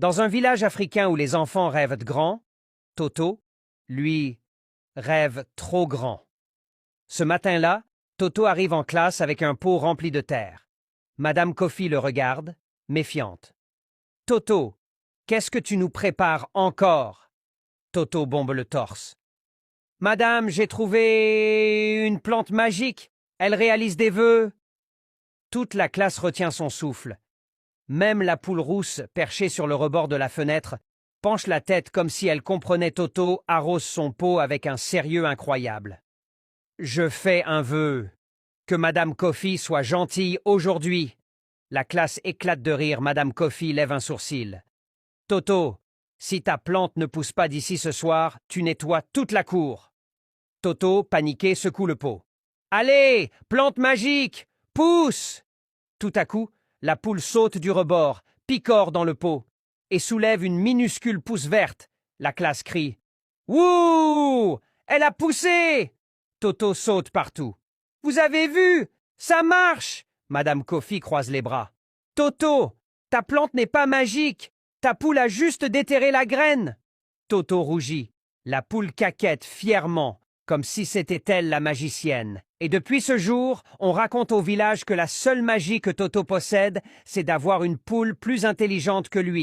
Dans un village africain où les enfants rêvent grand, Toto, lui, rêve trop grand. Ce matin-là, Toto arrive en classe avec un pot rempli de terre. Madame Kofi le regarde, méfiante. « Toto, qu'est-ce que tu nous prépares encore ?» Toto bombe le torse. « Madame, j'ai trouvé une plante magique. Elle réalise des vœux. » Toute la classe retient son souffle. Même la poule rousse, perchée sur le rebord de la fenêtre, penche la tête comme si elle comprenait Toto arrose son pot avec un sérieux incroyable. « Je fais un vœu. Que Madame Kofi soit gentille aujourd'hui. » La classe éclate de rire. Madame Kofi lève un sourcil. « Toto, si ta plante ne pousse pas d'ici ce soir, tu nettoies toute la cour. » Toto, paniqué, secoue le pot. « Allez, plante magique, pousse !» Tout à coup, la poule saute du rebord, picore dans le pot et soulève une minuscule pousse verte. La classe crie. « Wouh! Elle a poussé !» Toto saute partout. « Vous avez vu? Ça marche !» Madame Kofi croise les bras. « Toto, ta plante n'est pas magique. Ta poule a juste déterré la graine. » Toto rougit. La poule caquette fièrement, comme si c'était elle la magicienne. Et depuis ce jour, on raconte au village que la seule magie que Toto possède, c'est d'avoir une poule plus intelligente que lui.